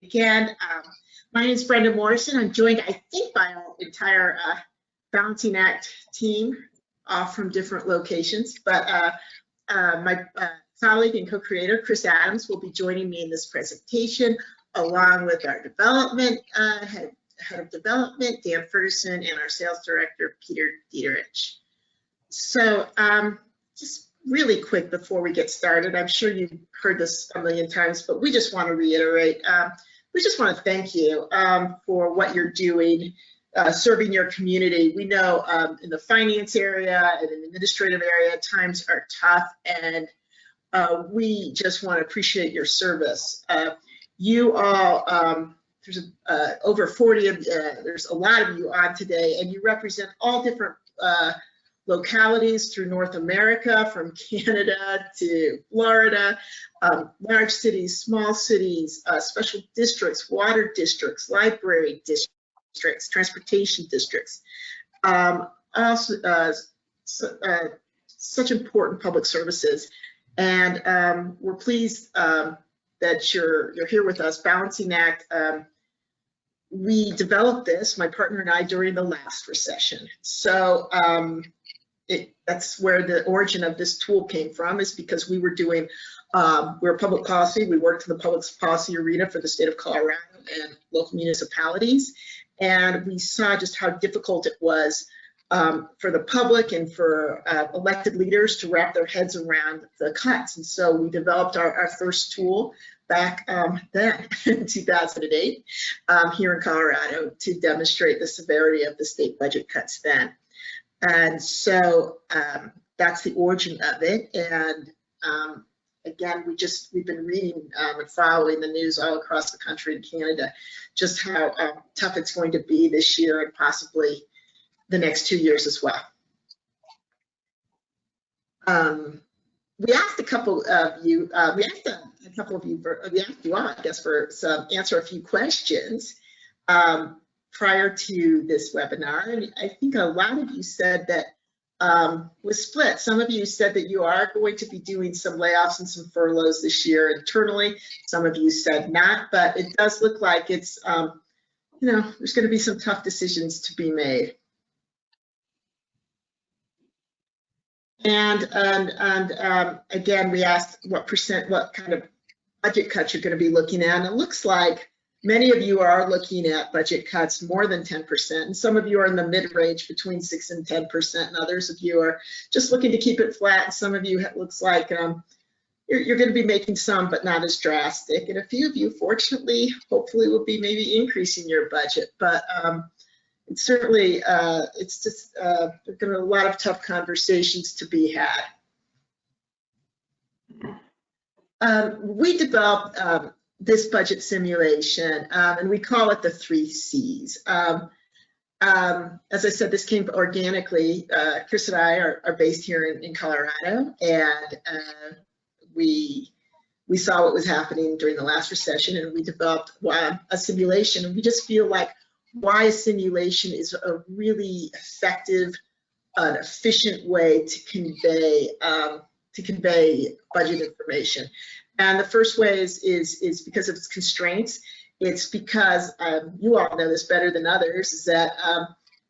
Again, my name is Brenda Morrison. I'm joined, I think, by our entire Balancing Act team, from different locations. But my colleague and co-creator, Chris Adams, will be joining me in this presentation, along with our development head of development, Dan Ferguson, and our sales director, Peter Dieterich. So just really quick before we get started, I'm sure you've heard this a million times, but we just want to reiterate, we just want to thank you for what you're doing, serving your community. We know in the finance area and in the administrative area, times are tough, and we just want to appreciate your service. You all, there's over 40 of there's a lot of you on today, and you represent all different localities through North America, from Canada to Florida, large cities, small cities, special districts, water districts, library districts, transportation districts. Also, such important public services. And we're pleased that you're here with us. Balancing Act, we developed this, my partner and I, during the last recession. So that's where the origin of this tool came from, is because we were doing, we're public policy. We worked in the public policy arena for the state of Colorado and local municipalities. And we saw just how difficult it was for the public and for elected leaders to wrap their heads around the cuts. And so we developed our first tool back then in 2008 here in Colorado to demonstrate the severity of the state budget cuts then. And so that's the origin of it. And again, we've been reading and following the news all across the country and Canada, just how tough it's going to be this year and possibly the next 2 years as well. We asked a couple of you, we asked you all, I guess, for answer a few questions prior to this webinar. And I think a lot of you said that was split. Some of you said that you are going to be doing some layoffs and some furloughs this year internally. Some of you said not, but it does look like it's, you know, there's going to be some tough decisions to be made. And again, we asked what kind of budget cuts you're going to be looking at. And it looks like many of you are looking at budget cuts more than 10%, and some of you are in the mid-range between 6 and 10%, and others of you are just looking to keep it flat. And some of you, it looks like you're going to be making some, but not as drastic. And a few of you, fortunately, hopefully, will be maybe increasing your budget. But it's certainly, it's just there's going to be a lot of tough conversations to be had. We developed this budget simulation, and we call it the 3 C's. As I said, this came organically. Chris and I are based here in Colorado, and we saw what was happening during the last recession, and we developed a simulation. And we just feel like why a simulation is a really effective, efficient way to convey budget information. And the first way is because of its constraints. It's because you all know this better than others, is that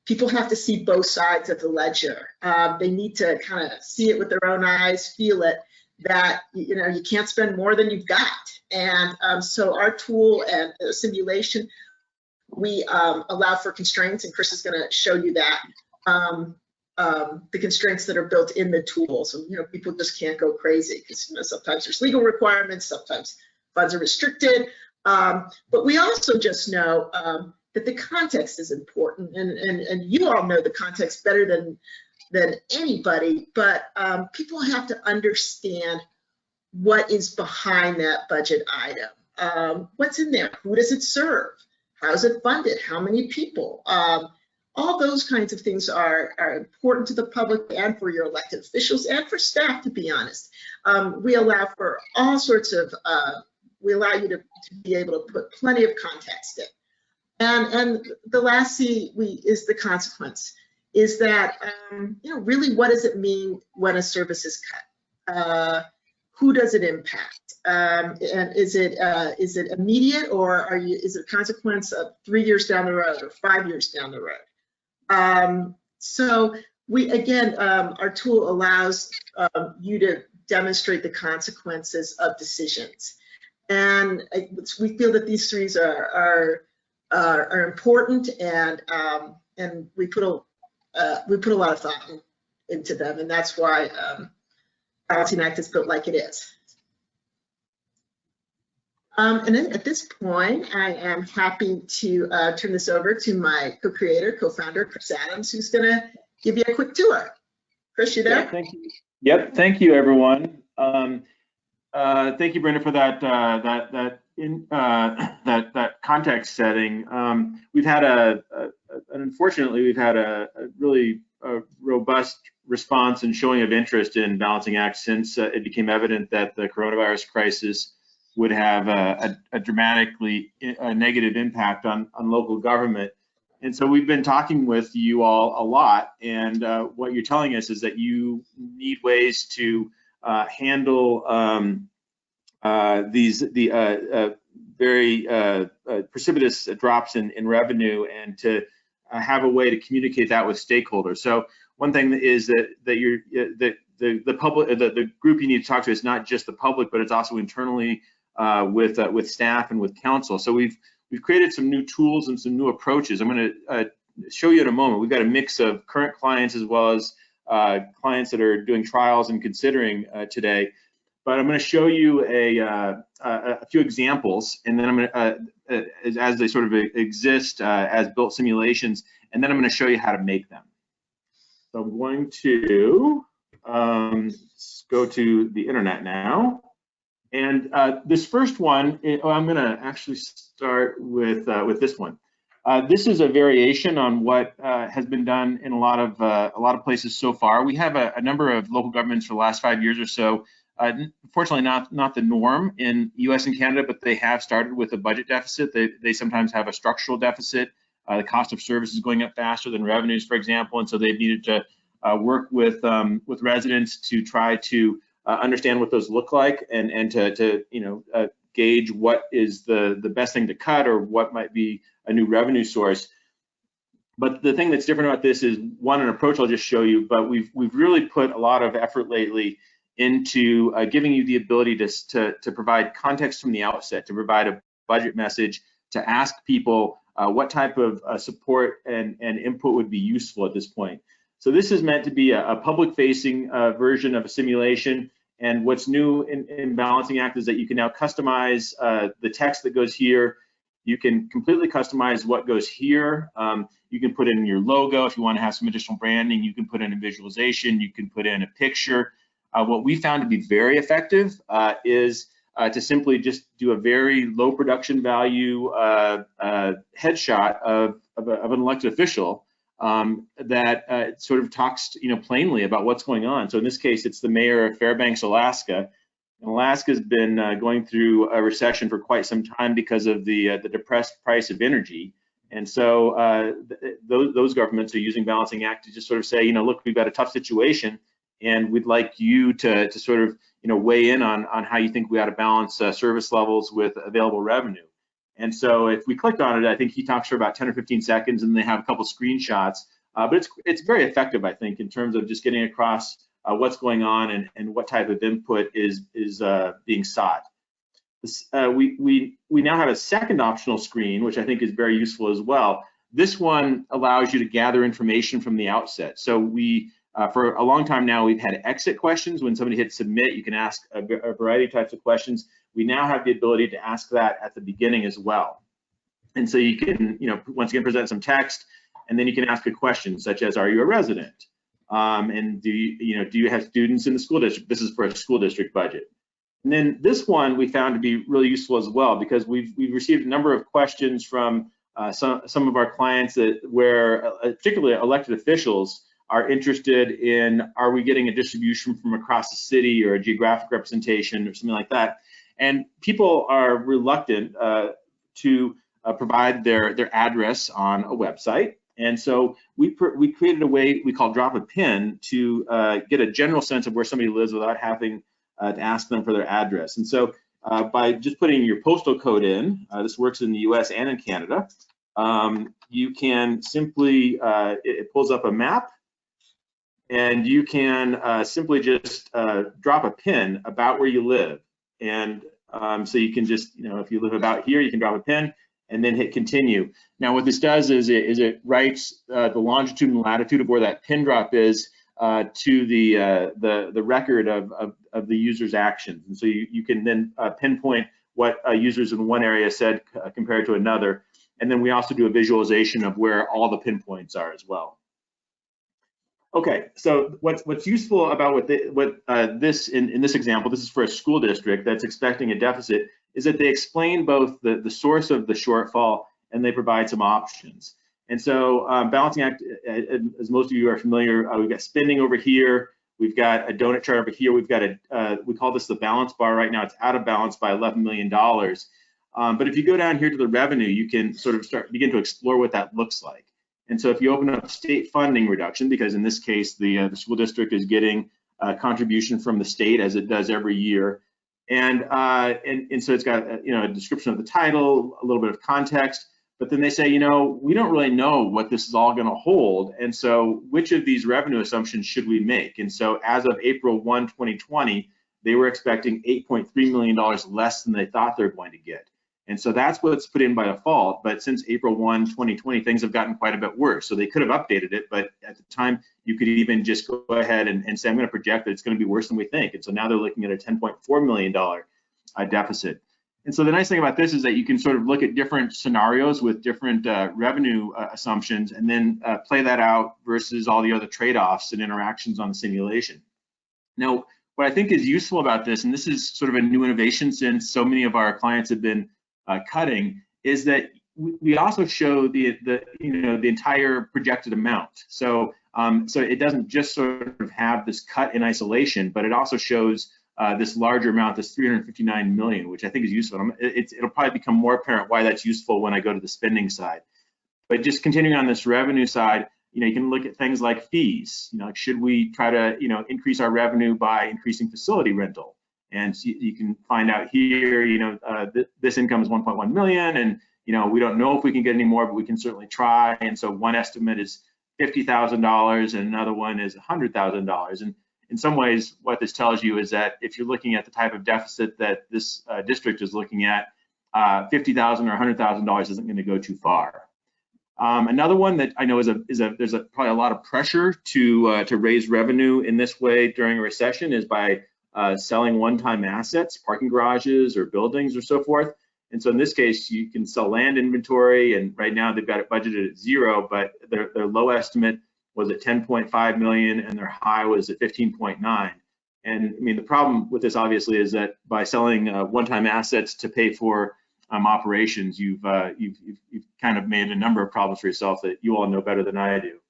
people have to see both sides of the ledger. They need to kind of see it with their own eyes, feel it, that you know you can't spend more than you've got. And so our tool and simulation, we allow for constraints, and Chris is going to show you that. The constraints that are built in the tool. So, you know, people just can't go crazy because, you know, sometimes there's legal requirements, sometimes funds are restricted. But we also just know that the context is important, and you all know the context better than anybody, but people have to understand what is behind that budget item. What's in there? Who does it serve? How is it funded? How many people? All those kinds of things are important to the public and for your elected officials and for staff, to be honest. We allow for all sorts of, we allow you to be able to put plenty of context in. And the last C is the consequence, is that, you know, really what does it mean when a service is cut? who does it impact? And is it immediate, or is it a consequence of 3 years down the road or 5 years down the road? So we, again, our tool allows you to demonstrate the consequences of decisions. And we feel that these threes are important, and we put a lot of thought into them, and that's why Balancing Act is built like it is. And then at this point, I am happy to turn this over to my co-creator, co-founder, Chris Adams, who's going to give you a quick tour. Chris, you there? Yeah, thank you. Yep, thank you, everyone. Thank you, Brenda, for that context setting. We've had unfortunately, we've had a really robust response and showing of interest in Balancing Act since it became evident that the coronavirus crisis would have a dramatically negative impact on local government. And so we've been talking with you all a lot, and what you're telling us is that you need ways to handle the very precipitous drops in revenue, and to have a way to communicate that with stakeholders. So one thing is that the public, the group you need to talk to is not just the public, but it's also internally with staff and with council. So we've created some new tools and some new approaches. I'm going to show you in a moment. We've got a mix of current clients as well as clients that are doing trials and considering today. But I'm going to show you a few examples, and then I'm going to, as they sort of exist as built simulations, and then I'm going to show you how to make them. So I'm going to go to the internet now. And this first one, I'm going to actually start with this one. This is a variation on what has been done in a lot of places so far. We have a number of local governments for the last 5 years or so. Fortunately, not the norm in U.S. and Canada, but they have started with a budget deficit. They sometimes have a structural deficit. The cost of service is going up faster than revenues, for example, and so they've needed to work with residents to try to understand what those look like, and to gauge what is the best thing to cut, or what might be a new revenue source. But the thing that's different about this is, one, an approach I'll just show you, but we've really put a lot of effort lately into giving you the ability to provide context from the outset, to provide a budget message, to ask people what type of support and input would be useful at this point. So this is meant to be a public-facing version of a simulation. And what's new in Balancing Act is that you can now customize the text that goes here. You can completely customize what goes here. You can put in your logo if you want to have some additional branding. You can put in a visualization. You can put in a picture. What we found to be very effective is to simply just do a very low production value headshot of an elected official that sort of talks, plainly about what's going on. So in this case, it's the mayor of Fairbanks, Alaska. And Alaska's been going through a recession for quite some time because of the depressed price of energy. And so those governments are using Balancing Act to just sort of say, look, we've got a tough situation, and we'd like you to sort of weigh in on how you think we ought to balance service levels with available revenue. And so if we clicked on it, I think he talks for about 10 or 15 seconds, and they have a couple screenshots. But it's very effective, I think, in terms of just getting across what's going on and what type of input is being sought. We now have a second optional screen, which I think is very useful as well. This one allows you to gather information from the outset. So we, for a long time now, we've had exit questions. When somebody hits submit, you can ask a variety of types of questions. We now have the ability to ask that at the beginning as well. And so you can, once again, present some text, and then you can ask a question such as, are you a resident? And do you have students in the school district? This is for a school district budget. And then this one we found to be really useful as well, because we've received a number of questions from some of our clients where particularly elected officials are interested in, are we getting a distribution from across the city, or a geographic representation or something like that? And people are reluctant to provide their address on a website. And so we created a way we call drop a pin to get a general sense of where somebody lives without having to ask them for their address. And so by just putting your postal code in, this works in the US and in Canada, you can simply, it pulls up a map, and you can simply just drop a pin about where you live. And so you can just, if you live about here, you can drop a pin and then hit continue. Now what this does is it writes the longitude and latitude of where that pin drop is to the record of the user's actions. And so you can then pinpoint what users in one area said compared to another. And then we also do a visualization of where all the pinpoints are as well. Okay, so what's useful about this in this example, this is for a school district that's expecting a deficit, is that they explain both the source of the shortfall and they provide some options. And so balancing act, as most of you are familiar, we've got spending over here, we've got a donut chart over here, we've got we call this the balance bar. Right now it's out of balance by $11 million. But if you go down here to the revenue, you can sort of begin to explore what that looks like. And so if you open up state funding reduction, because in this case, the school district is getting a contribution from the state as it does every year. And so it's got a description of the title, a little bit of context, but then they say, we don't really know what this is all going to hold. And so which of these revenue assumptions should we make? And so as of April 1, 2020, they were expecting $8.3 million less than they thought they were going to get. And so that's what's put in by default. But since April 1, 2020, things have gotten quite a bit worse. So they could have updated it, but at the time, you could even just go ahead and say, I'm going to project that it's going to be worse than we think. And so now they're looking at a $10.4 million deficit. And so the nice thing about this is that you can sort of look at different scenarios with different revenue assumptions and then play that out versus all the other trade-offs and interactions on the simulation. Now, what I think is useful about this, and this is sort of a new innovation since so many of our clients have been cutting, is that we also show the entire projected amount. So so it doesn't just sort of have this cut in isolation, but it also shows this larger amount, this 359 million, which I think is useful. It'll probably become more apparent why that's useful when I go to the spending side. But just continuing on this revenue side, you can look at things like fees. Should we try to increase our revenue by increasing facility rental? And so you can find out here, this income is 1.1 million, and we don't know if we can get any more, but we can certainly try. And so one estimate is $50,000, and another one is $100,000. And in some ways, what this tells you is that if you're looking at the type of deficit that this district is looking at, $50,000 or $100,000 isn't going to go too far. Another one that I know there's probably a lot of pressure to raise revenue in this way during a recession is by selling one-time assets, parking garages or buildings or so forth. And so in this case, you can sell land inventory, and right now they've got it budgeted at 0, but their low estimate was at 10.5 million and their high was at 15.9. And I mean, the problem with this obviously is that by selling one-time assets to pay for operations, you've kind of made a number of problems for yourself that you all know better than I do.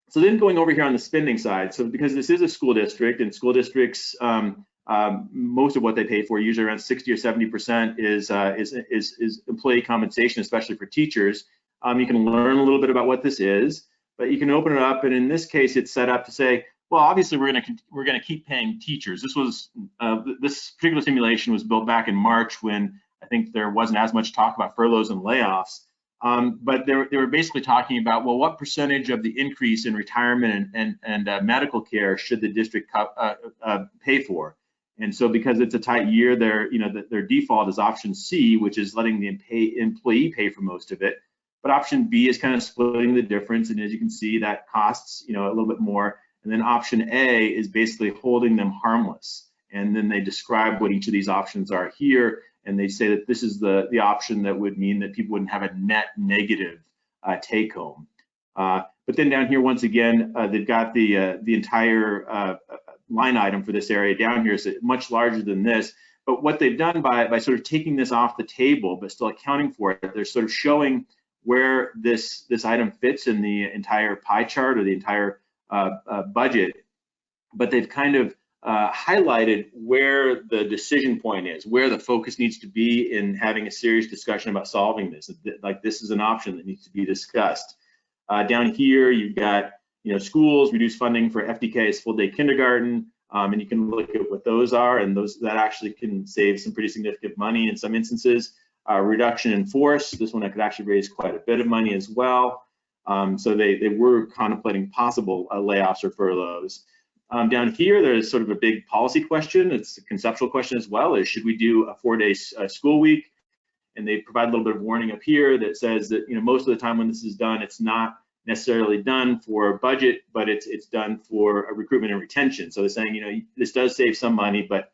So then going over here on the spending side, so because this is a school district, and school districts, most of what they pay for, usually around 60 or 70%, is employee compensation, especially for teachers. You can learn a little bit about what this is, but you can open it up, and in this case, it's set up to say, well, obviously we're going to keep paying teachers. This particular simulation was built back in March when I think there wasn't as much talk about furloughs and layoffs. But they were basically talking about, well, what percentage of the increase in retirement and medical care should the district pay for? And so because it's a tight year, their default is option C, which is letting the employee pay for most of it. But option B is kind of splitting the difference, and as you can see, that costs a little bit more. And then option A is basically holding them harmless. And then they describe what each of these options are here, and they say that this is the option that would mean that people wouldn't have a net negative take home. But then down here, once again, they've got the entire line item for this area down here is much larger than this. But what they've done by sort of taking this off the table, but still accounting for it, they're sort of showing where this item fits in the entire pie chart or the entire budget. But they've kind of highlighted where the decision point is, where the focus needs to be in having a serious discussion about solving this. Like, this is an option that needs to be discussed. Down here, you've got schools, reduce funding for FDK's full day kindergarten, and you can look at what those are, and that actually can save some pretty significant money in some instances. Reduction in force, this one that could actually raise quite a bit of money as well. So they were contemplating possible layoffs or furloughs. Down here, there's sort of a big policy question. It's a conceptual question as well, is should we do a 4-day school week? And they provide a little bit of warning up here that says that, you know, most of the time when this is done, it's not necessarily done for budget, but it's done for recruitment and retention. So they're saying, you know, this does save some money, but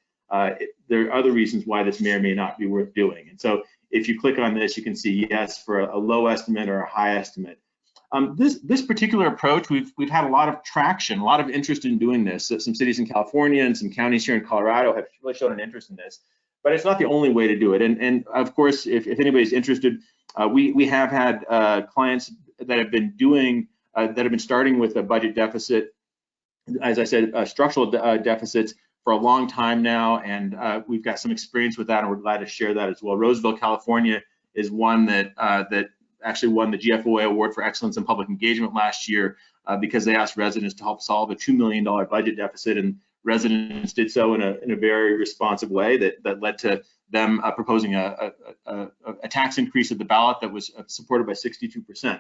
there are other reasons why this may or may not be worth doing. And so if you click on this, you can see yes for a low estimate or a high estimate. This particular approach, we've had a lot of traction, a lot of interest in doing this. Some cities in California and some counties here in Colorado have really shown an interest in this, but it's not the only way to do it. And of course, if anybody's interested, we have had clients that have been doing, that have been starting with a budget deficit, as I said, structural deficits for a long time now, and we've got some experience with that, and we're glad to share that as well. Roseville, California is one that actually won the GFOA Award for Excellence in Public Engagement last year because they asked residents to help solve a $2 million budget deficit, and residents did so in a very responsive way that led to them proposing a tax increase at the ballot that was supported by 62%.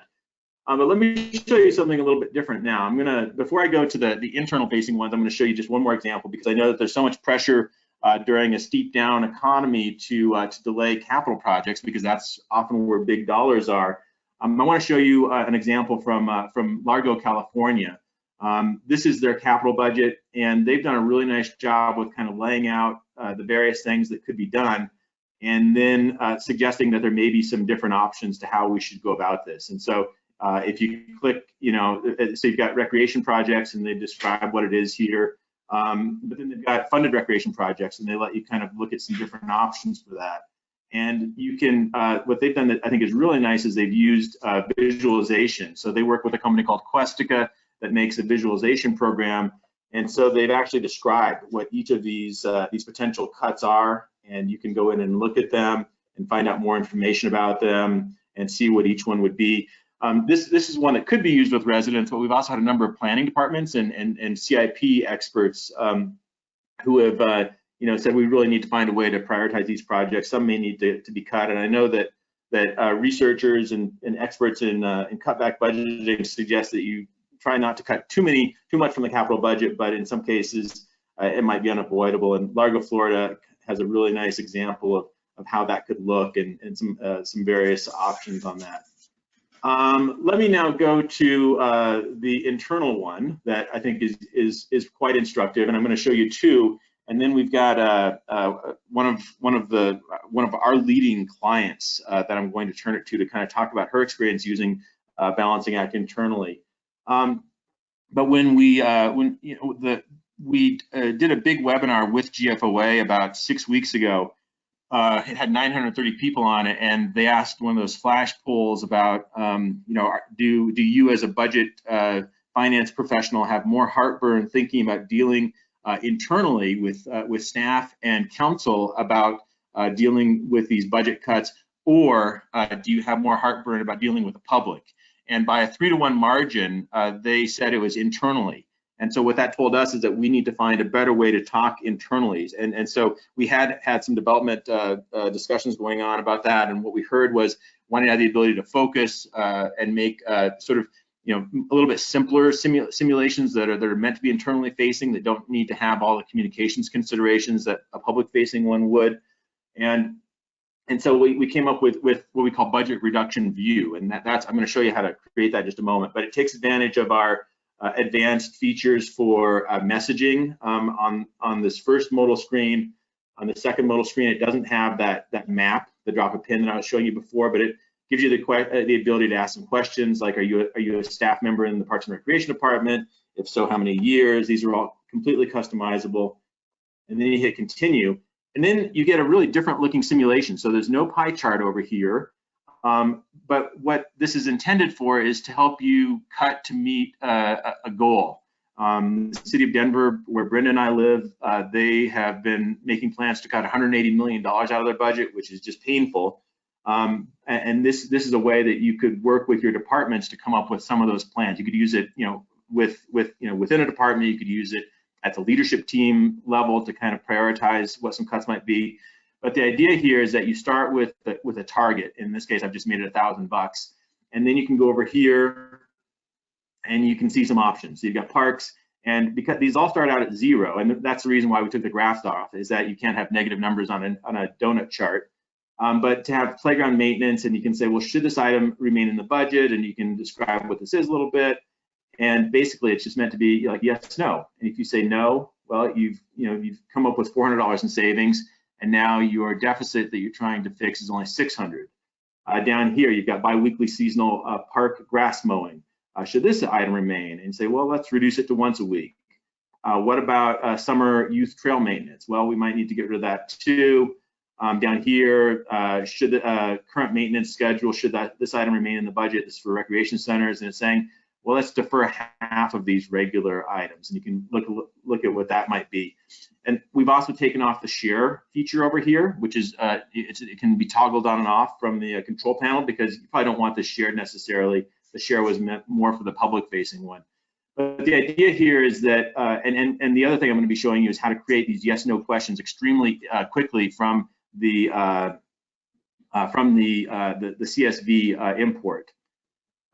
But let me show you something a little bit different now. I'm gonna, before I go to the internal facing ones, I'm gonna show you just one more example because I know that there's so much pressure during a steep down economy to delay capital projects because that's often where big dollars are. I wanna show you an example from Largo, California. This is their capital budget, and they've done a really nice job with kind of laying out the various things that could be done, and then suggesting that there may be some different options to how we should go about this. And so if you click, you know, so you've got recreation projects and they describe what it is here, but then they've got funded recreation projects and they let you kind of look at some different options for that. And you can, what they've done that I think is really nice is they've used visualization. So they work with a company called Questica that makes a visualization program. And so they've actually described what each of these potential cuts are, and you can go in and look at them and find out more information about them and see what each one would be. This is one that could be used with residents, but we've also had a number of planning departments and CIP experts who have you know, said we really need to find a way to prioritize these projects. Some may need to be cut, and I know that researchers and experts in cutback budgeting suggest that you try not to cut too much from the capital budget, but in some cases it might be unavoidable. And Largo, Florida has a really nice example of how that could look and some various options on that. Let me now go to the internal one that I think is quite instructive, and I'm going to show you two. And then we've got one of our leading clients that I'm going to turn it to kind of talk about her experience using Balancing Act internally. But when we did a big webinar with GFOA about 6 weeks ago. It had 930 people on it, and they asked one of those flash polls about, you know, do you as a budget finance professional have more heartburn thinking about dealing internally with staff and council about dealing with these budget cuts, or do you have more heartburn about dealing with the public? And by a 3-to-1 margin, they said it was internally. And so what that told us is that we need to find a better way to talk internally. And so we had some development discussions going on about that. And what we heard was wanting to have the ability to focus and make sort of, you know, a little bit simpler simulations that are meant to be internally facing, that don't need to have all the communications considerations that a public facing one would. And so we came up with what we call budget reduction view. And that's, I'm going to show you how to create that in just a moment, but it takes advantage of our advanced features for messaging on this first modal screen. On the second modal screen, it doesn't have that map, the drop a pin that I was showing you before, but it gives you the ability to ask some questions like, are you a staff member in the Parks and Recreation Department? If so, how many years? These are all completely customizable. And then you hit continue, and then you get a really different looking simulation. So there's no pie chart over here. But what this is intended for is to help you cut to meet a goal. The city of Denver, where Brenda and I live, they have been making plans to cut $180 million out of their budget, which is just painful. And this is a way that you could work with your departments to come up with some of those plans. You could use it, you know, within a department. You could use it at the leadership team level to kind of prioritize what some cuts might be. But the idea here is that you start with a target. In this case, I've just made it $1,000, and then you can go over here and you can see some options. So you've got parks, and because these all start out at 0, and that's the reason why we took the graphs off, is that you can't have negative numbers on a donut chart. But to have playground maintenance, and you can say, well, should this item remain in the budget? And you can describe what this is a little bit. And basically, it's just meant to be like yes, no. And if you say no, well, you've come up with $400 in savings, and now your deficit that you're trying to fix is only $600. Down here, you've got biweekly seasonal park grass mowing. Should this item remain? And say, well, let's reduce it to once a week. What about summer youth trail maintenance? Well, we might need to get rid of that too. Down here, should the current maintenance schedule, should this item remain in the budget? This is for recreation centers, and it's saying, well, let's defer half of these regular items, and you can look at what that might be. And we've also taken off the share feature over here, which is it can be toggled on and off from the control panel, because you probably don't want this shared necessarily. The share was meant more for the public-facing one. But the idea here is that, and the other thing I'm going to be showing you is how to create these yes/no questions extremely quickly from the CSV import.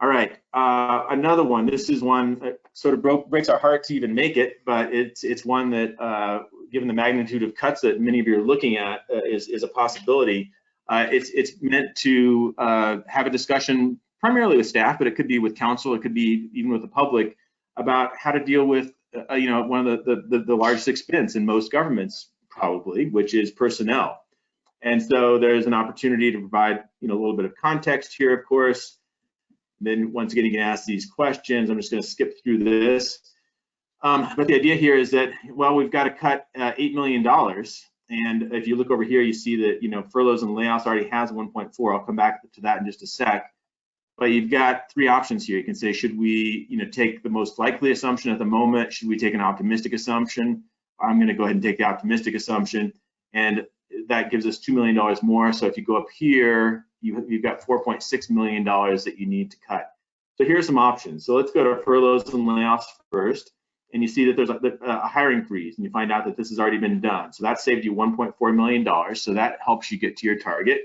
All right, another one. This is one that sort of breaks our heart to even make it, but it's one that, given the magnitude of cuts that many of you are looking at, is a possibility. It's meant to have a discussion primarily with staff, but it could be with council, it could be even with the public, about how to deal with one of the largest expense in most governments, probably, which is personnel. And so there's an opportunity to provide a little bit of context here, of course. Then once again, you can ask these questions. I'm just going to skip through this. But the idea here is that, well, we've got to cut $8 million. And if you look over here, you see that, furloughs and layoffs already has 1.4. I'll come back to that in just a sec. But you've got 3 options here. You can say, should we, take the most likely assumption at the moment? Should we take an optimistic assumption? I'm going to go ahead and take the optimistic assumption. And that gives us $2 million more. So if you go up here, you've got $4.6 million that you need to cut. So here's some options. So let's go to furloughs and layoffs first. And you see that there's a hiring freeze, and you find out that this has already been done. So that saved you $1.4 million. So that helps you get to your target.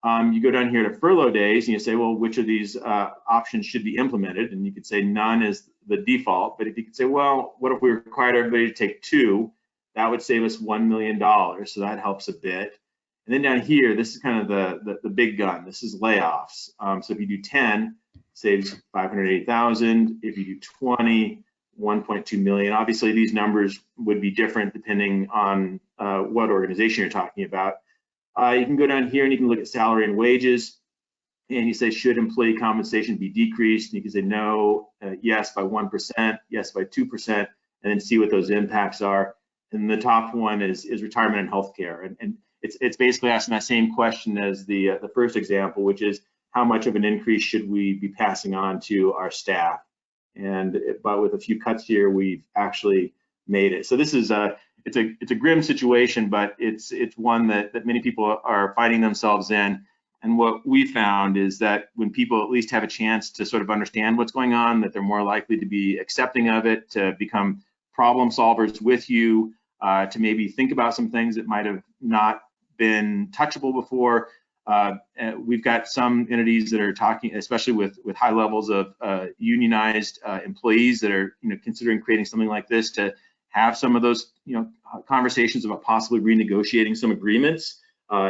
You go down here to furlough days, and you say, well, which of these options should be implemented? And you could say none is the default. But if you could say, well, what if we required everybody to take 2? That would save us $1 million. So that helps a bit. And then down here, this is kind of the big gun. This is layoffs. So if you do 10, saves 580,000. If you do 20, 1.2 million. Obviously, these numbers would be different depending on what organization you're talking about. You can go down here and you can look at salary and wages, and you say, should employee compensation be decreased? And you can say no, yes by 1%, yes by 2%, and then see what those impacts are. And the top one is retirement and healthcare, and it's basically asking that same question as the first example, which is how much of an increase should we be passing on to our staff? But with a few cuts here, we've actually made it. So this is it's a grim situation, but it's one that many people are finding themselves in. And what we found is that when people at least have a chance to sort of understand what's going on, that they're more likely to be accepting of it, to become problem solvers with you, to maybe think about some things that might have not been touchable before. We've got some entities that are talking, especially with high levels of unionized employees that are considering creating something like this, to have some of those conversations about possibly renegotiating some agreements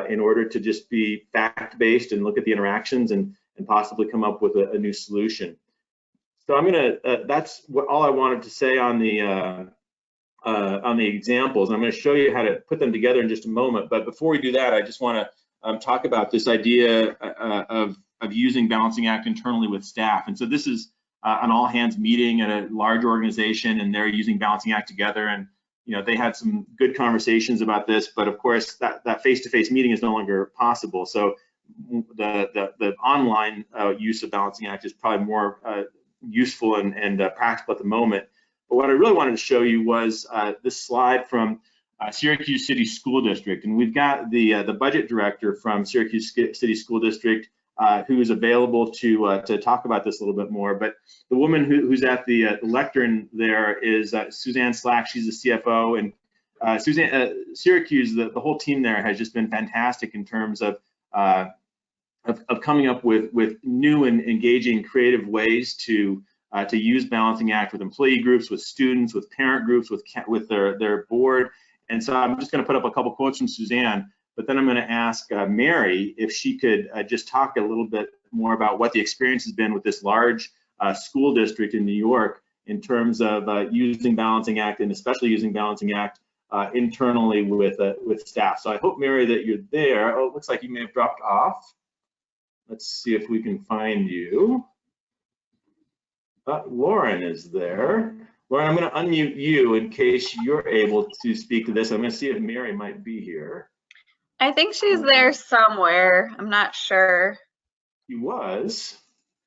in order to just be fact-based and look at the interactions and possibly come up with a new solution. So I'm gonna that's all I wanted to say on the examples. I'm going to show you how to put them together in just a moment. But before we do that, I just want to talk about this idea of using Balancing Act internally with staff. And so this is an all-hands meeting at a large organization, and they're using Balancing Act together. And they had some good conversations about this, but of course that face-to-face meeting is no longer possible. So the online use of Balancing Act is probably more useful and practical at the moment. But what I really wanted to show you was this slide from Syracuse City School District, and we've got the budget director from Syracuse City School District who is available to talk about this a little bit more. But the woman who's at the lectern there is Suzanne Slack. She's the CFO, and Syracuse, the whole team there has just been fantastic in terms of coming up with new and engaging creative ways to use Balancing Act with employee groups, with students, with parent groups, with their board. And so I'm just going to put up a couple quotes from Suzanne, but then I'm going to ask Mary if she could just talk a little bit more about what the experience has been with this large school district in New York in terms of using Balancing Act, and especially using Balancing Act internally with staff. So I hope, Mary, that you're there. Oh, it looks like you may have dropped off. Let's see if we can find you. Lauren is there. Lauren, I'm going to unmute you in case you're able to speak to this. I'm going to see if Mary might be here. I think she's there somewhere. I'm not sure. She was.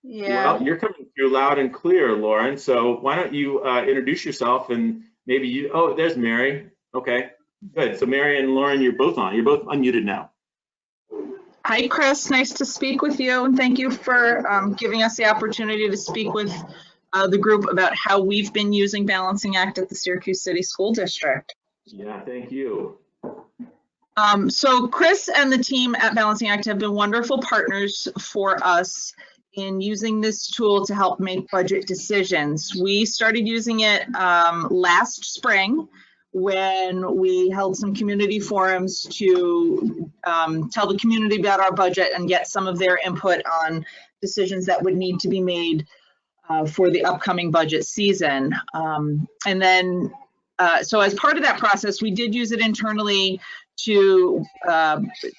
Yeah. Well, you're coming through loud and clear, Lauren. So why don't you introduce yourself, and maybe you, oh, there's Mary. Okay, good. So Mary and Lauren, you're both on. You're both unmuted now. Hi, Chris. Nice to speak with you, and thank you for giving us the opportunity to speak with the group about how we've been using Balancing Act at the Syracuse City School District. Yeah, thank you. So Chris and the team at Balancing Act have been wonderful partners for us in using this tool to help make budget decisions. We started using it last spring when we held some community forums to tell the community about our budget and get some of their input on decisions that would need to be made for the upcoming budget season. And then, so as part of that process, we did use it internally to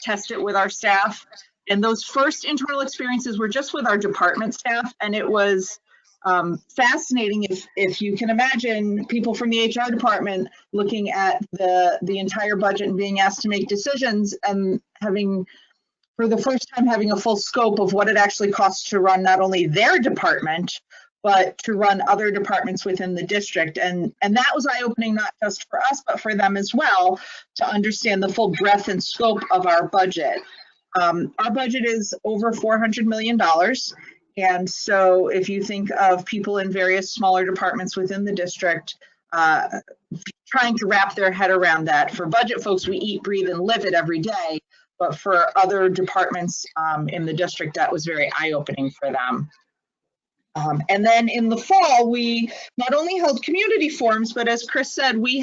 test it with our staff. And those first internal experiences were just with our department staff, and it was fascinating if you can imagine people from the HR department looking at the entire budget and being asked to make decisions and having, for the first time, having a full scope of what it actually costs to run not only their department, but to run other departments within the district. And that was eye-opening, not just for us, but for them as well, to understand the full breadth and scope of our budget. Our budget is over $400 million. And so if you think of people in various smaller departments within the district, trying to wrap their head around that. For budget folks, we eat, breathe, and live it every day. But for other departments in the district, that was very eye-opening for them. And then in the fall, we not only held community forums, but as Chris said, we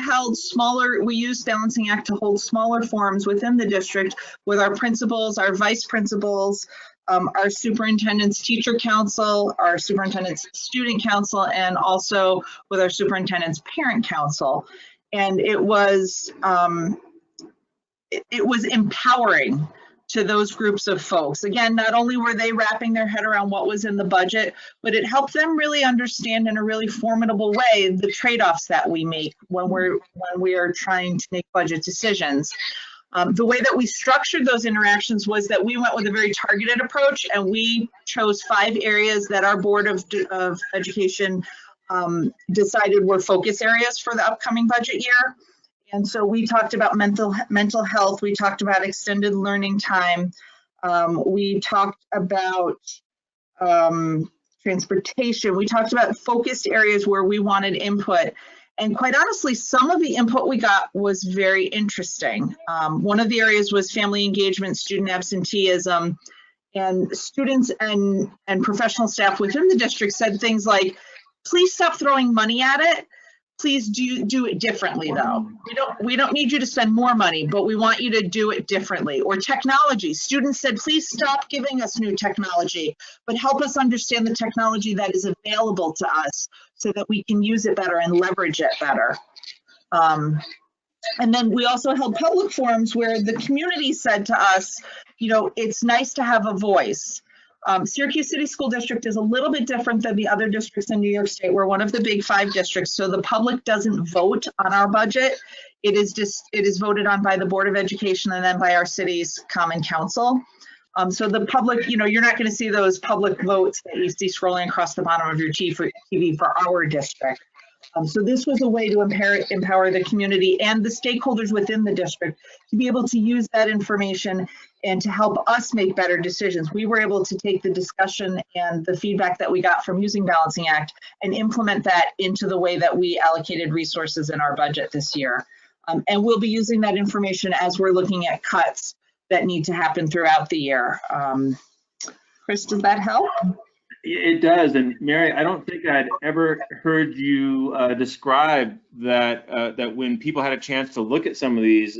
used Balancing Act to hold smaller forums within the district with our principals, our vice principals, our superintendent's teacher council, our superintendent's student council, and also with our superintendent's parent council. And it was empowering to those groups of folks. Again, not only were they wrapping their head around what was in the budget, but it helped them really understand in a really formidable way the trade-offs that we make when we are trying to make budget decisions. The way that we structured those interactions was that we went with a very targeted approach, and we chose 5 areas that our Board of Education decided were focus areas for the upcoming budget year. And so we talked about mental health, we talked about extended learning time, we talked about transportation, we talked about focused areas where we wanted input. And quite honestly, some of the input we got was very interesting. One of the areas was family engagement, student absenteeism, and students and professional staff within the district said things like, please stop throwing money at it. Please do it differently, though. We don't need you to spend more money, but we want you to do it differently. Or technology. Students said, please stop giving us new technology, but help us understand the technology that is available to us so that we can use it better and leverage it better. And then we also held public forums where the community said to us, you know, it's nice to have a voice. Syracuse City School District is a little bit different than the other districts in New York State. We're one of the big 5 districts, so the public doesn't vote on our budget. It is voted on by the Board of Education and then by our city's Common Council. So the public, you know, you're not going to see those public votes that you see scrolling across the bottom of your TV for our district. So this was a way to empower the community and the stakeholders within the district to be able to use that information and to help us make better decisions. We were able to take the discussion and the feedback that we got from using Balancing Act and implement that into the way that we allocated resources in our budget this year. And we'll be using that information as we're looking at cuts that need to happen throughout the year. Chris, does that help? It does. And Mary, I don't think I'd ever heard you describe that that when people had a chance to look at some of these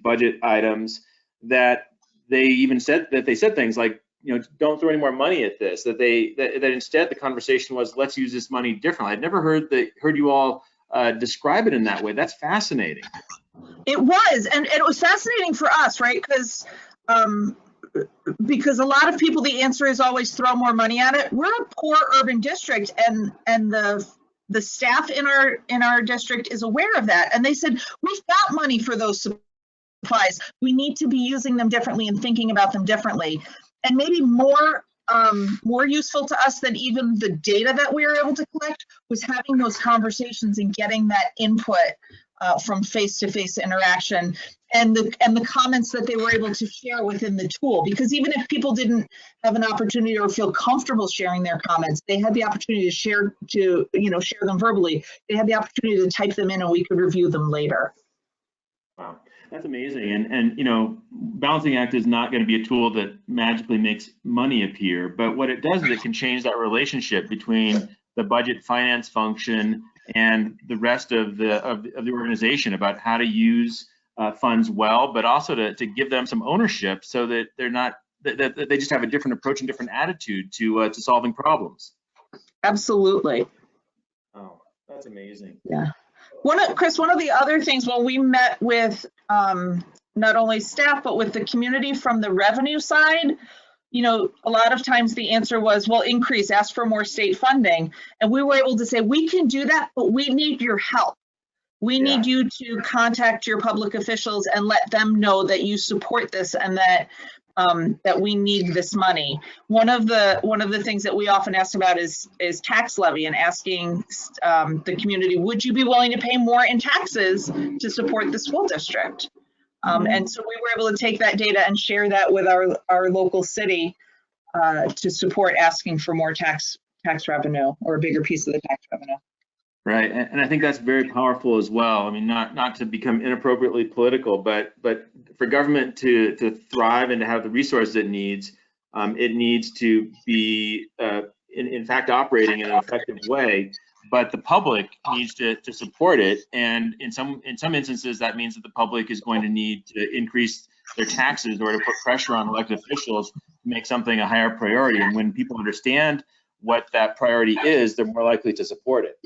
budget items, that they even said that they said things like, you know, don't throw any more money at this. That instead the conversation was, let's use this money differently. I'd never heard you all describe it in that way. That's fascinating. It was, and it was fascinating for us, right? Because a lot of people, the answer is always throw more money at it. We're a poor urban district, and the staff in our district is aware of that, and they said, we've got money for those supplies. We need to be using them differently and thinking about them differently. And maybe more useful to us than even the data that we were able to collect was having those conversations and getting that input from face-to-face interaction and the comments that they were able to share within the tool. Because even if people didn't have an opportunity or feel comfortable sharing their comments, they had the opportunity to share them verbally. They had the opportunity to type them in, and we could review them later. Wow, that's amazing. And you know, Balancing Act is not going to be a tool that magically makes money appear, but what it does is it can change that relationship between the budget finance function and the rest of the organization about how to use funds well, but also to give them some ownership so that they're not that they just have a different approach and different attitude to solving problems. Absolutely. Oh, that's amazing. Yeah. Chris, one of the other things when we met with not only staff but with the community from the revenue side, you know, a lot of times the answer was, well, ask for more state funding. And we were able to say, we can do that, but we need your help. We need you to contact your public officials and let them know that you support this and that that we need this money. One of the things that we often ask about is tax levy, and asking the community, would you be willing to pay more in taxes to support the school district? And so we were able to take that data and share that with our local city to support asking for more tax revenue, or a bigger piece of the tax revenue. Right, and I think that's very powerful as well. I mean, not to become inappropriately political, but for government to thrive and to have the resources it needs to be in fact operating in an effective way. But the public needs to support it, and in some instances that means that the public is going to need to increase their taxes or to put pressure on elected officials to make something a higher priority. And when people understand what that priority is, they're more likely to support it.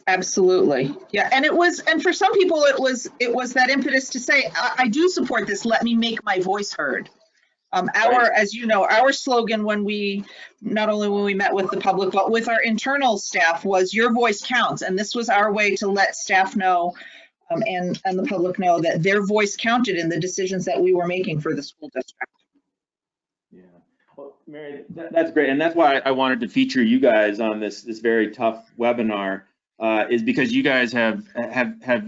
Absolutely. Yeah. And for some people, it was that impetus to say, I do support this. Let me make my voice heard. As you know, our slogan not only when we met with the public, but with our internal staff was your voice counts. And this was our way to let staff know and the public know that their voice counted in the decisions that we were making for the school district. Yeah. Well, Mary, that's great. And that's why I wanted to feature you guys on this very tough webinar. Is because you guys have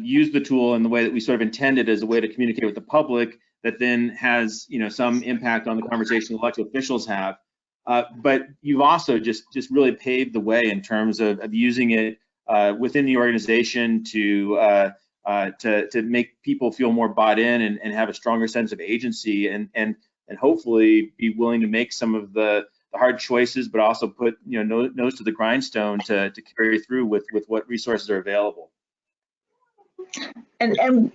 used the tool in the way that we sort of intended, as a way to communicate with the public that then has, you know, some impact on the conversation elected officials have. But you've also just really paved the way in terms of using it within the organization to make people feel more bought in and have a stronger sense of agency and hopefully be willing to make some of the hard choices, but also put, you know, nose to the grindstone to carry through with what resources are available. And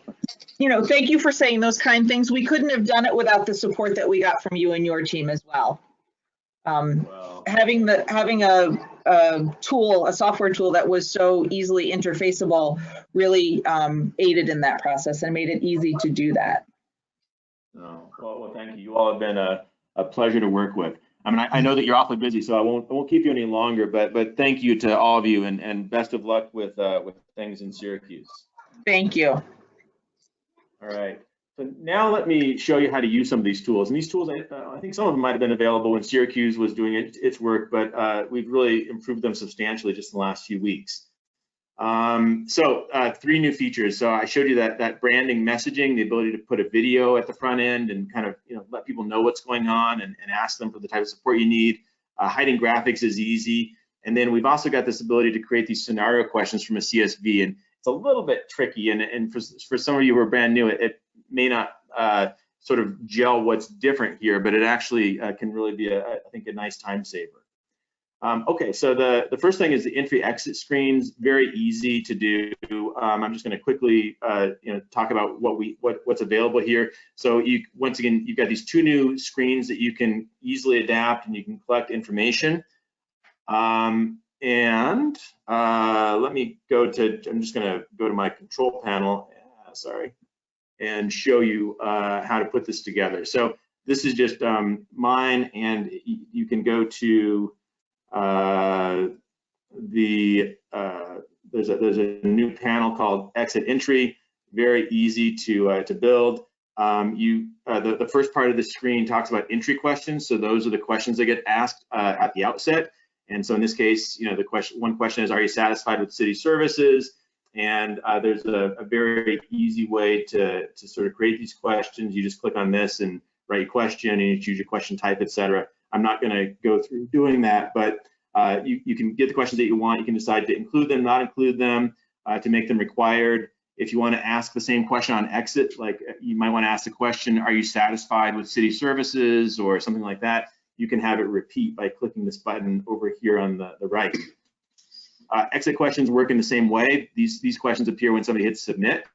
you know, thank you for saying those kind things. We couldn't have done it without the support that we got from you and your team as well. Having a tool, a software tool that was so easily interfaceable really aided in that process and made it easy to do that. Oh, well, thank you. You all have been a pleasure to work with. I mean, I know that you're awfully busy, so I won't keep you any longer. But thank you to all of you, and best of luck with things in Syracuse. Thank you. All right. So now let me show you how to use some of these tools. And these tools, I think some of them might have been available when Syracuse was doing its work, but we've really improved them substantially just in the last few weeks. Three new features. So I showed you that branding messaging, the ability to put a video at the front end and kind of let people know what's going on and ask them for the type of support you need. Hiding graphics is easy. And then we've also got this ability to create these scenario questions from a CSV. And it's a little bit tricky. And for some of you who are brand new, it may not sort of gel what's different here, but it actually can really be, I think, a nice time saver. Okay, so the first thing is the entry-exit screens. Very easy to do. I'm just going to quickly, talk about what's available here. So once again, you've got these two new screens that you can easily adapt, and you can collect information. Let me go to. I'm just going to go to my control panel. Sorry, and show you how to put this together. So this is just mine, and you can go to. There's a new panel called Exit Entry. Very easy to build. The first part of the screen talks about entry questions. So those are the questions that get asked at the outset. And so in this case, one question is, are you satisfied with city services? And there's a very easy way to sort of create these questions. You just click on this and write your question, and you choose your question type, etc. I'm not going to go through doing that, but you can get the questions that you want. You can decide to include them, not include them, to make them required. If you want to ask the same question on exit, like you might want to ask the question, are you satisfied with city services or something like that, you can have it repeat by clicking this button over here on the right. Exit questions work in the same way. These questions appear when somebody hits submit.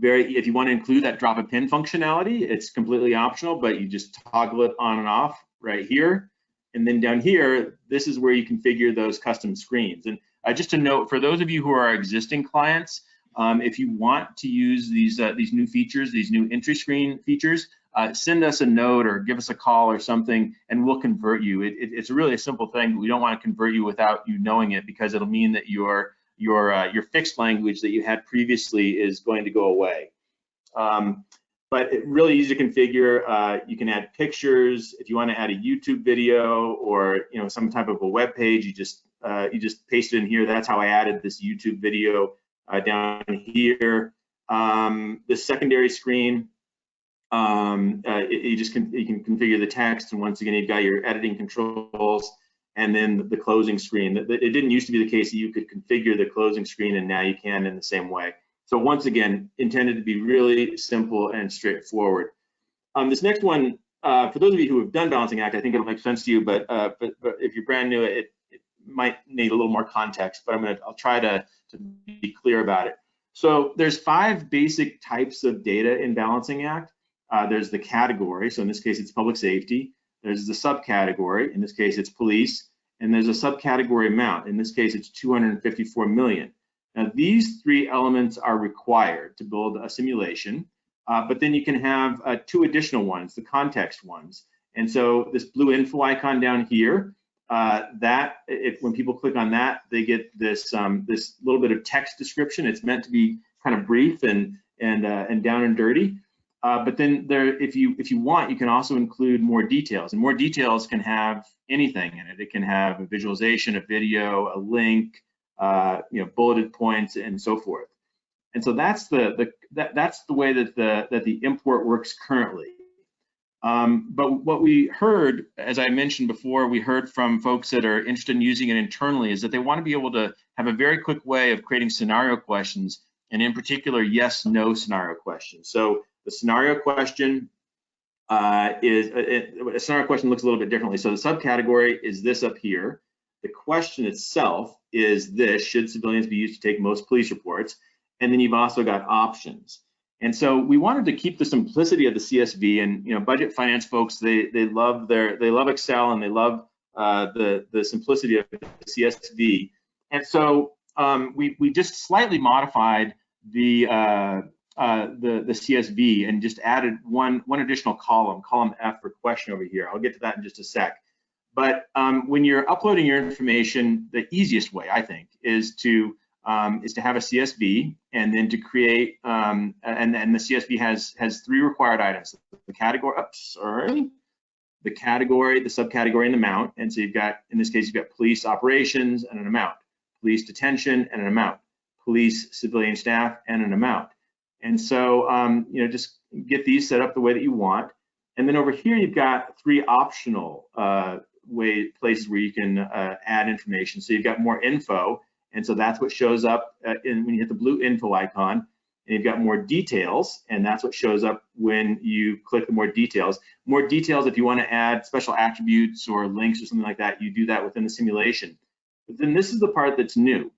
If you want to include that drop a pin functionality, it's completely optional, but you just toggle it on and off right here. And then down here, this is where you configure those custom screens. And just to note, for those of you who are existing clients, if you want to use these new features, these new entry screen features, send us a note or give us a call or something, and we'll convert you. It's really a simple thing. We don't want to convert you without you knowing it, because it'll mean that your fixed language that you had previously is going to go away. But it's really easy to configure. You can add pictures. If you want to add a YouTube video or some type of a web page, you just paste it in here. That's how I added this YouTube video down here. The secondary screen, you can configure the text, and once again, you've got your editing controls. And then the closing screen. It didn't used to be the case that you could configure the closing screen, and now you can in the same way. So once again, intended to be really simple and straightforward. This next one, for those of you who have done Balancing Act, I think it'll make sense to you, but if you're brand new, it might need a little more context, but I'll try to be clear about it. So there's 5 basic types of data in Balancing Act. There's the category, so in this case, it's public safety. There's the subcategory, in this case, it's police, and there's a subcategory amount. In this case, it's 254 million. Now, these 3 elements are required to build a simulation, but then you can have 2 additional ones, the context ones. And so this blue info icon down here, when people click on that, they get this this little bit of text description. It's meant to be kind of brief and down and dirty. But then if you want, you can also include more details, and more details can have anything in it. It can have a visualization, a video, a link, bulleted points, and so forth. And so that's the way that the import works currently. But what we heard, as I mentioned before, we heard from folks that are interested in using it internally, is that they want to be able to have a very quick way of creating scenario questions, and in particular, yes/no scenario questions. So the scenario question a scenario question looks a little bit differently. So the subcategory is this up here. The question itself is this: should civilians be used to take most police reports? And then you've also got options. And so we wanted to keep the simplicity of the CSV, and budget finance folks, they love Excel, and they love the simplicity of the CSV. And so we just slightly modified the CSV and just added one additional column F for question over here. I'll get to that in just a sec. But when you're uploading your information, the easiest way, I think, is to have a CSV, and then to create, and the CSV has 3 required items: the category, the category, the subcategory, and the amount. And so you've got, in this case, you've got police operations and an amount. police detention and an amount, police civilian staff and an amount. And so, just get these set up the way that you want. And then over here, you've got 3 optional places where you can add information. So you've got more info. And so that's what shows up when you hit the blue info icon. And you've got more details, and that's what shows up when you click the more details. More details, if you want to add special attributes or links or something like that, you do that within the simulation. But then this is the part that's new,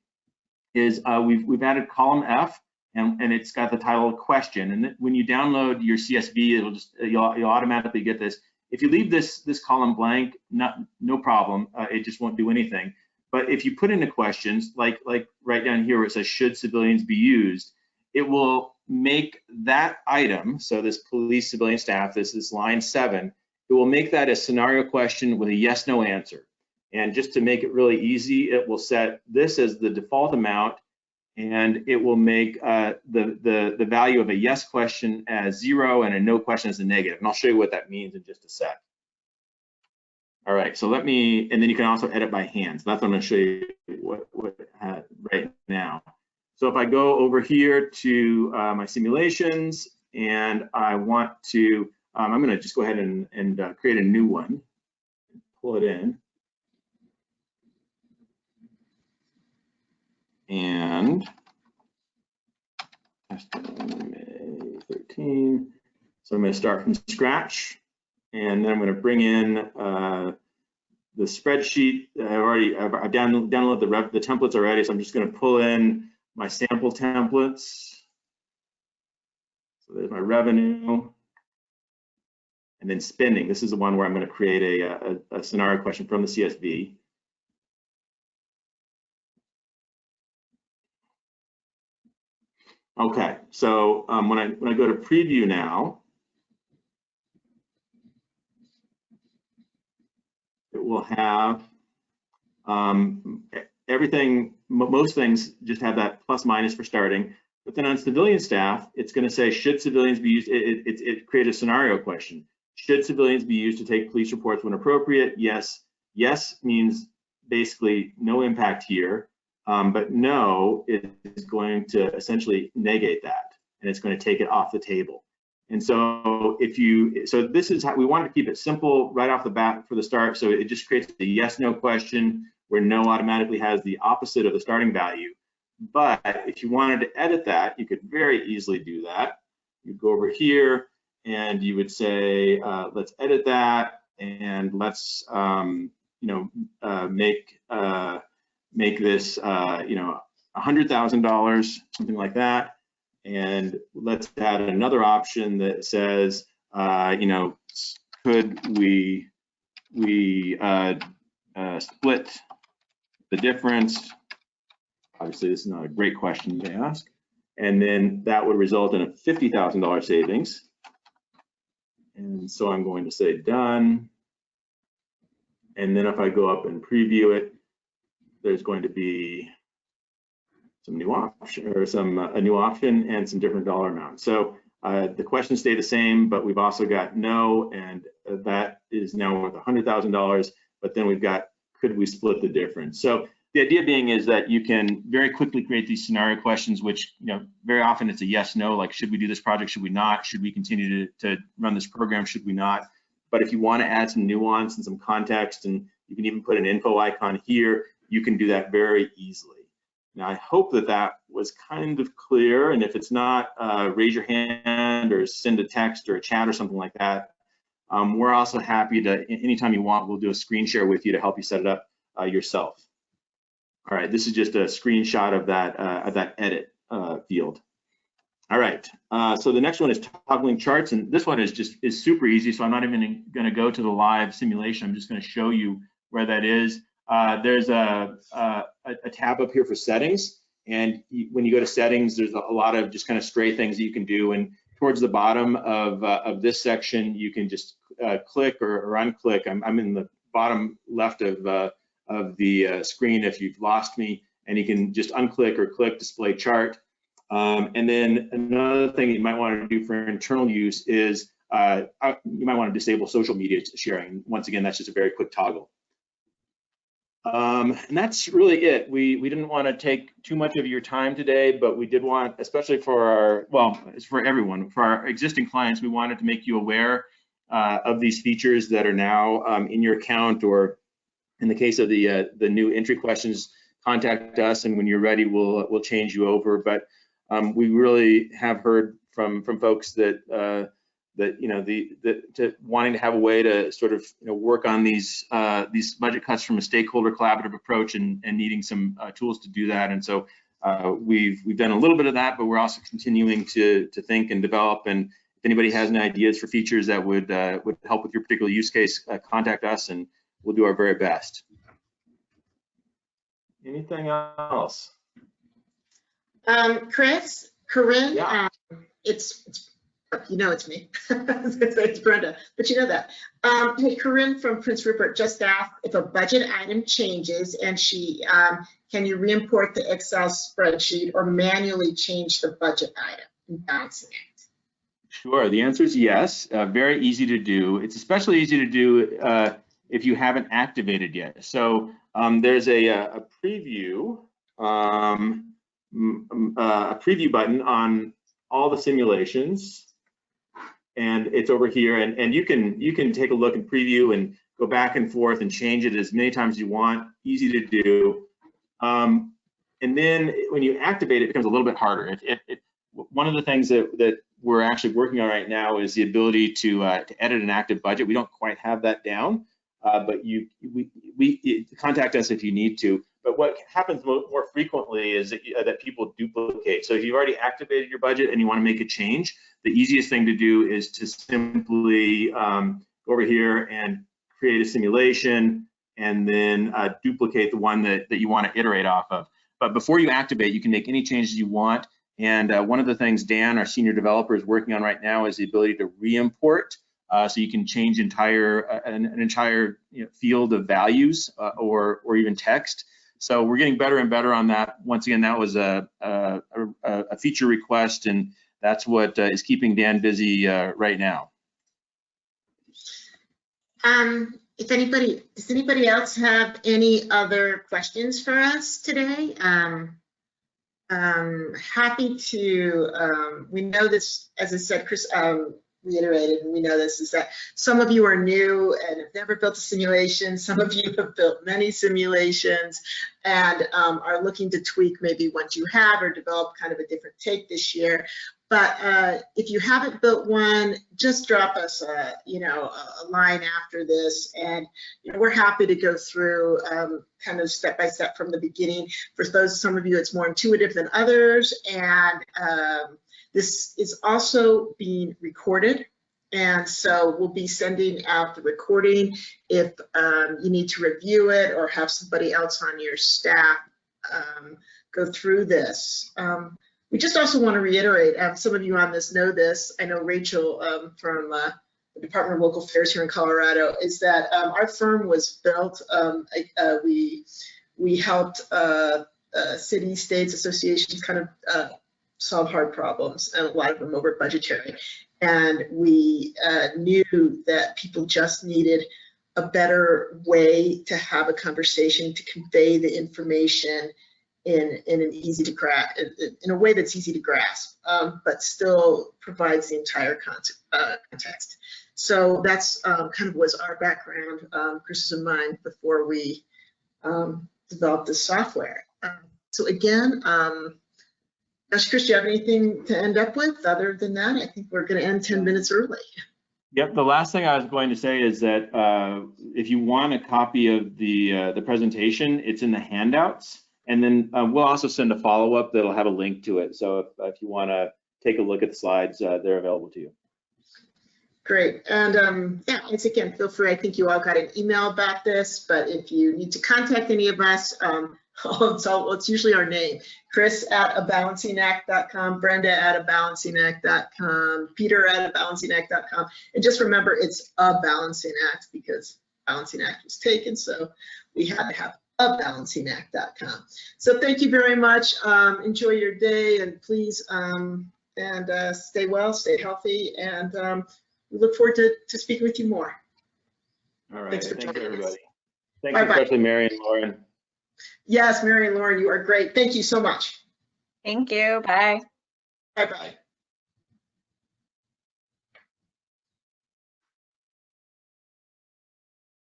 is we've added column F, and it's got the title question. And when you download your CSV, it'll just you'll automatically get this. If you leave this column blank, no problem. It just won't do anything. But if you put in the questions, like right down here where it says, should civilians be used, it will make that item, so this police civilian staff, this is line 7, it will make that a scenario question with a yes, no answer. And just to make it really easy, it will set this as the default amount, and it will make the value of a yes question as 0 and a no question as a negative. And I'll show you what that means in just a sec. All right, so and then you can also edit by hand. So that's what I'm gonna show you right now. So if I go over here to my simulations, and I want to, I'm going to just go ahead and create a new one, pull it in, and May 13. So I'm going to start from scratch, and then I'm going to bring in the spreadsheet. I've downloaded the templates already, so I'm just going to pull in my sample templates. So there's my revenue, and then spending. This is the one where I'm going to create a scenario question from the CSV. Okay, so when I go to preview now, it will have everything. Most things just have that plus minus for starting, but then on civilian staff, it's going to say, should civilians be used? It created a scenario question. Should civilians be used to take police reports when appropriate? Yes. Yes means basically no impact here, but no is going to essentially negate that, and it's going to take it off the table. And so this is how we wanted to keep it simple right off the bat for the start. So it just creates a yes, no question, where no automatically has the opposite of the starting value. But if you wanted to edit that, you could very easily do that. You'd go over here and you would say, let's edit that, and let's make this $100,000, something like that. And let's add another option that says, could we split the difference? Obviously, this is not a great question to ask. And then that would result in a $50,000 savings. And so I'm going to say done. And then if I go up and preview it, there's going to be some new option, or a new option and some different dollar amounts. So the questions stay the same, but we've also got no, and that is now worth $100,000. But then we've got, could we split the difference? So the idea being is that you can very quickly create these scenario questions, which very often it's a yes, no, like should we do this project, should we not? Should we continue to run this program, should we not? But if you want to add some nuance and some context, and you can even put an info icon here, you can do that very easily. Now, I hope that was kind of clear, and if it's not, raise your hand or send a text or a chat or something like that. We're also happy to, anytime you want, we'll do a screen share with you to help you set it up yourself. All right, this is just a screenshot of that edit field. All right, so the next one is toggling charts, and this one is super easy, so I'm not even going to go to the live simulation. I'm just going to show you where that is. There's a tab up here for settings, and when you go to settings, there's a lot of just kind of stray things that you can do, and towards the bottom of this section, you can just click or unclick. I'm in the bottom left of the screen if you've lost me, and you can just unclick or click display chart. And then another thing you might want to do for internal use is you might want to disable social media sharing. Once again, that's just a very quick toggle. And that's really it. We didn't want to take too much of your time today, but we did want, especially for our, well, it's for everyone, for our existing clients, we wanted to make you aware of these features that are now in your account, or in the case of the new entry questions, contact us, and when you're ready, we'll change you over. But we really have heard from folks that to wanting to have a way to sort of work on these budget cuts from a stakeholder collaborative approach, and needing some tools to do that. And so we've done a little bit of that, but we're also continuing to think and develop. And if anybody has any ideas for features that would help with your particular use case, contact us, and we'll do our very best. Anything else? Chris, Corinne, Yeah. it's it's me. I was gonna say it's Brenda, but you know that. Hey, Corinne from Prince Rupert just asked if a budget item changes, and she can you re-import the Excel spreadsheet or manually change the budget item and bouncing it? Sure, the answer is yes. Very easy to do. It's especially easy to do if you haven't activated yet. So there's a preview button on all the simulations, and it's over here. And you can take a look and preview and go back and forth and change it as many times as you want. Easy to do. And then when you activate it, it becomes a little bit harder. One of the things that we're actually working on right now is the ability to edit an active budget. We don't quite have that down, but contact us if you need to. But what happens more frequently is that people duplicate. So if you've already activated your budget and you want to make a change, the easiest thing to do is to simply go over here and create a simulation, and then duplicate the one that you want to iterate off of. But before you activate, you can make any changes you want. And one of the things Dan, our senior developer, is working on right now is the ability to re-import. So you can change an entire field of values or even text. So we're getting better and better on that. Once again, that was a feature request, and that's what is keeping Dan busy right now. Does anybody else have any other questions for us today? Happy to, we know this, as I said, Chris reiterated, and we know this, is that some of you are new and have never built a simulation. Some of you have built many simulations and are looking to tweak maybe what you have or develop kind of a different take this year. But if you haven't built one, just drop us a line after this, and we're happy to go through kind of step by step from the beginning. For some of you, it's more intuitive than others, and this is also being recorded, and so we'll be sending out the recording if you need to review it or have somebody else on your staff go through this. We just also want to reiterate, some of you on this know this, I know Rachel from the Department of Local Affairs here in Colorado, is that our firm was built, we helped cities, states, associations kind of solve hard problems, and a lot of them over budgetary. And we knew that people just needed a better way to have a conversation, to convey the information in an easy to grasp, in a way that's easy to grasp, but still provides the entire context. So that's kind of was our background, Chris's and mine, before we developed this software. So again, Chris, do you have anything to end up with other than that? I think we're going to end 10 minutes early. Yep, the last thing I was going to say is that if you want a copy of the presentation, it's in the handouts. And then we'll also send a follow-up that'll have a link to it. So if you want to take a look at the slides, they're available to you. Great. And yeah, once again, feel free. I think you all got an email about this, but if you need to contact any of us, it's usually our name, Chris@abalancinact.com, Brenda@abalancinact.com, Peter@abalancinact.com. And just remember, it's a balancing act because balancing act was taken. So we had to have abalancinact.com. So thank you very much. Enjoy your day, and please stay well, stay healthy, and we look forward to speaking with you more. All right. Thanks for Thanks joining us. everybody. Thanks, Bye-bye. especially Mary and Lauren. Yes, Mary and Lauren, you are great. Thank you so much. Thank you. Bye. Bye-bye.